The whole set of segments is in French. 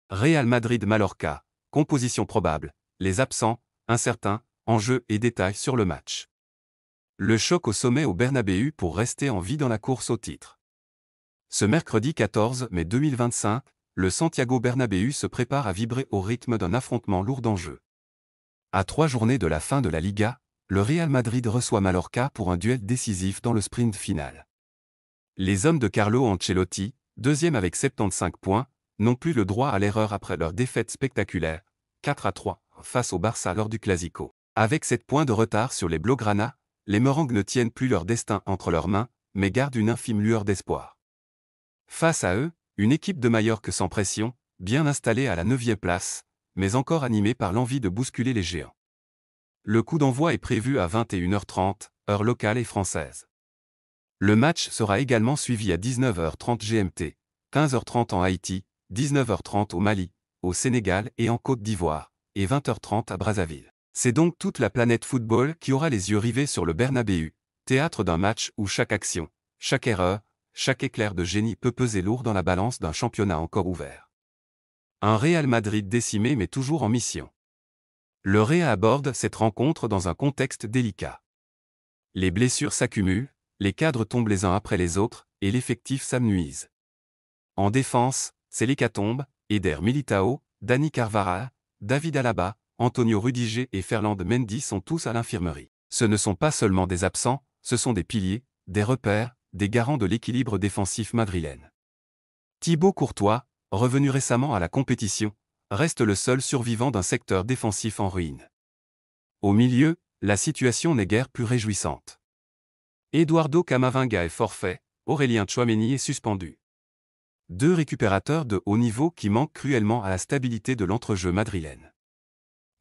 Real Madrid-Mallorca, composition probable, les absents, incertains, enjeux et détails sur le match. Le choc au sommet au Bernabéu pour rester en vie dans la course au titre. Ce mercredi 14 mai 2025, le Santiago Bernabéu se prépare à vibrer au rythme d'un affrontement lourd d'enjeux. À 3 journées de la fin de la Liga, le Real Madrid reçoit Mallorca pour un duel décisif dans le sprint final. Les hommes de Carlo Ancelotti, deuxième avec 75 points, n'ont plus le droit à l'erreur après leur défaite spectaculaire, 4-3, face au Barça lors du Clasico. Avec 7 points de retard sur les Blaugrana, les Merengues ne tiennent plus leur destin entre leurs mains, mais gardent une infime lueur d'espoir. Face à eux, une équipe de Majorque sans pression, bien installée à la 9e place, mais encore animée par l'envie de bousculer les géants. Le coup d'envoi est prévu à 21h30, heure locale et française. Le match sera également suivi à 19h30 GMT, 15h30 en Haïti, 19h30 au Mali, au Sénégal et en Côte d'Ivoire, et 20h30 à Brazzaville. C'est donc toute la planète football qui aura les yeux rivés sur le Bernabéu, théâtre d'un match où chaque action, chaque erreur, chaque éclair de génie peut peser lourd dans la balance d'un championnat encore ouvert. Un Real Madrid décimé mais toujours en mission. Le Real aborde cette rencontre dans un contexte délicat. Les blessures s'accumulent, les cadres tombent les uns après les autres, et l'effectif s'amenuise. En défense, c'est l'hécatombe, Eder Militao, Dani Carvajal, David Alaba, Antonio Rudiger et Ferland Mendy sont tous à l'infirmerie. Ce ne sont pas seulement des absents, ce sont des piliers, des repères, des garants de l'équilibre défensif madrilène. Thibaut Courtois, revenu récemment à la compétition, reste le seul survivant d'un secteur défensif en ruine. Au milieu, la situation n'est guère plus réjouissante. Eduardo Camavinga est forfait, Aurélien Tchouaméni est suspendu. Deux récupérateurs de haut niveau qui manquent cruellement à la stabilité de l'entrejeu madrilène.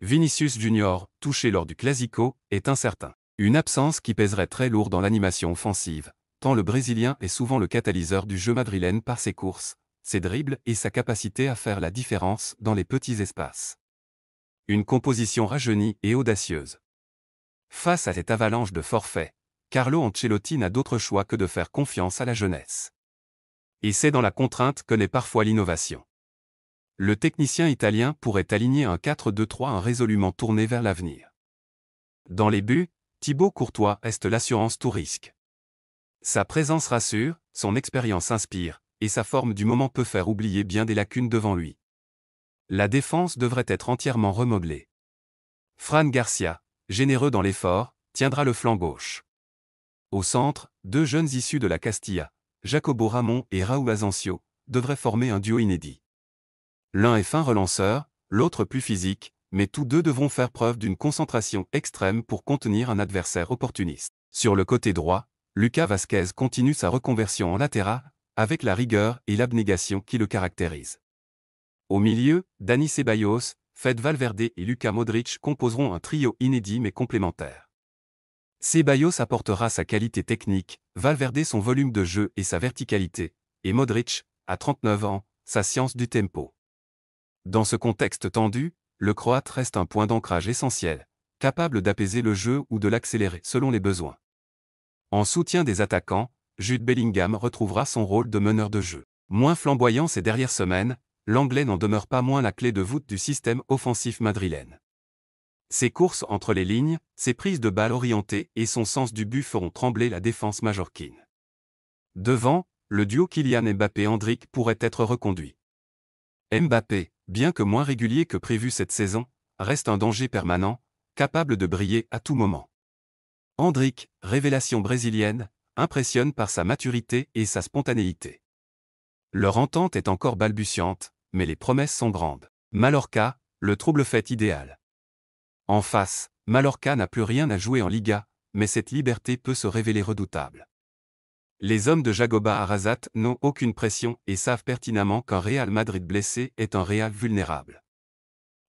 Vinicius Junior, touché lors du Clasico, est incertain. Une absence qui pèserait très lourd dans l'animation offensive, tant le Brésilien est souvent le catalyseur du jeu madrilène par ses courses, ses dribbles et sa capacité à faire la différence dans les petits espaces. Une composition rajeunie et audacieuse. Face à cette avalanche de forfaits, Carlo Ancelotti n'a d'autre choix que de faire confiance à la jeunesse. Et c'est dans la contrainte que naît parfois l'innovation. Le technicien italien pourrait aligner un 4-2-3 résolument tourné vers l'avenir. Dans les buts, Thibaut Courtois reste l'assurance tout risque. Sa présence rassure, son expérience inspire, et sa forme du moment peut faire oublier bien des lacunes devant lui. La défense devrait être entièrement remodelée. Fran Garcia, généreux dans l'effort, tiendra le flanc gauche. Au centre, deux jeunes issus de la Castilla, Jacobo Ramon et Raúl Asensio, devraient former un duo inédit. L'un est fin relanceur, l'autre plus physique, mais tous deux devront faire preuve d'une concentration extrême pour contenir un adversaire opportuniste. Sur le côté droit, Lucas Vázquez continue sa reconversion en latéral, avec la rigueur et l'abnégation qui le caractérisent. Au milieu, Dani Ceballos, Fede Valverde et Luka Modric composeront un trio inédit mais complémentaire. Ceballos apportera sa qualité technique, Valverde son volume de jeu et sa verticalité, et Modric, à 39 ans, sa science du tempo. Dans ce contexte tendu, le Croate reste un point d'ancrage essentiel, capable d'apaiser le jeu ou de l'accélérer selon les besoins. En soutien des attaquants, Jude Bellingham retrouvera son rôle de meneur de jeu. Moins flamboyant ces dernières semaines, l'Anglais n'en demeure pas moins la clé de voûte du système offensif madrilène. Ses courses entre les lignes, ses prises de balles orientées et son sens du but feront trembler la défense majorquine. Devant, le duo Kylian Mbappé-Endrick pourrait être reconduit. Mbappé, bien que moins régulier que prévu cette saison, reste un danger permanent, capable de briller à tout moment. Endrick, révélation brésilienne, impressionne par sa maturité et sa spontanéité. Leur entente est encore balbutiante, mais les promesses sont grandes. Mallorca, le trouble-fête idéal. En face, Mallorca n'a plus rien à jouer en Liga, mais cette liberté peut se révéler redoutable. Les hommes de Jagoba Arrasate n'ont aucune pression et savent pertinemment qu'un Real Madrid blessé est un Real vulnérable.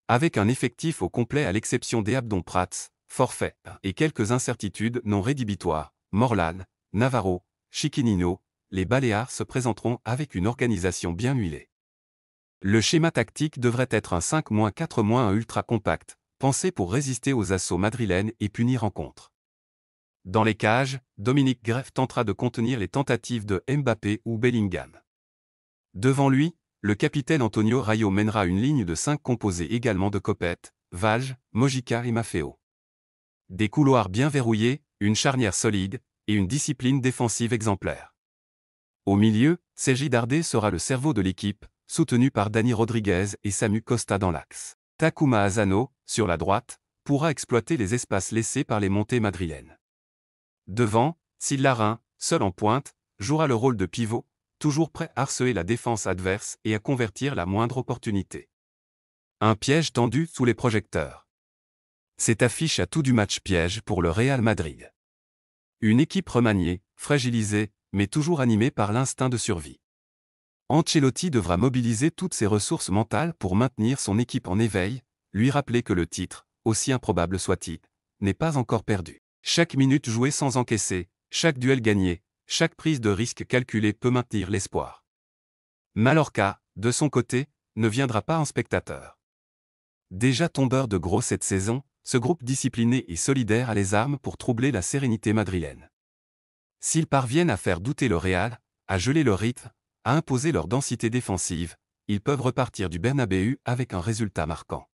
Avec un effectif au complet à l'exception d'Abdon Prats, forfait, et quelques incertitudes non rédhibitoires, Morlan, Navarro, Chiquinino, les Baléares se présenteront avec une organisation bien huilée. Le schéma tactique devrait être un 5-4-1 ultra compact, pensé pour résister aux assauts madrilènes et punir en contre. Dans les cages, Dominique Greff tentera de contenir les tentatives de Mbappé ou Bellingham. Devant lui, le capitaine Antonio Raio mènera une ligne de 5 composée également de Copete, Valge, Mojica et Maffeo. Des couloirs bien verrouillés, une charnière solide, et une discipline défensive exemplaire. Au milieu, Sergi Darder sera le cerveau de l'équipe, soutenu par Dani Rodriguez et Samu Costa dans l'axe. Takuma Asano, sur la droite, pourra exploiter les espaces laissés par les montées madrilènes. Devant, Sid Larin, seul en pointe, jouera le rôle de pivot, toujours prêt à harceler la défense adverse et à convertir la moindre opportunité. Un piège tendu sous les projecteurs. Cette affiche a tout du match piège pour le Real Madrid. Une équipe remaniée, fragilisée, mais toujours animée par l'instinct de survie. Ancelotti devra mobiliser toutes ses ressources mentales pour maintenir son équipe en éveil, lui rappeler que le titre, aussi improbable soit-il, n'est pas encore perdu. Chaque minute jouée sans encaisser, chaque duel gagné, chaque prise de risque calculée peut maintenir l'espoir. Mallorca, de son côté, ne viendra pas en spectateur. Déjà tombeur de gros cette saison, ce groupe discipliné et solidaire a les armes pour troubler la sérénité madrilène. S'ils parviennent à faire douter le Real, à geler leur rythme, à imposer leur densité défensive, ils peuvent repartir du Bernabéu avec un résultat marquant.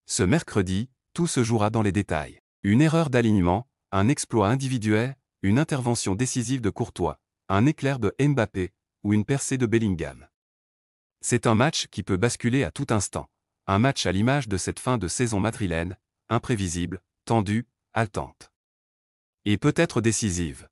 Ce mercredi, tout se jouera dans les détails. Une erreur d'alignement, un exploit individuel, une intervention décisive de Courtois, un éclair de Mbappé, ou une percée de Bellingham. C'est un match qui peut basculer à tout instant. Un match à l'image de cette fin de saison madrilène, imprévisible, tendue, haletante. Et peut-être décisive.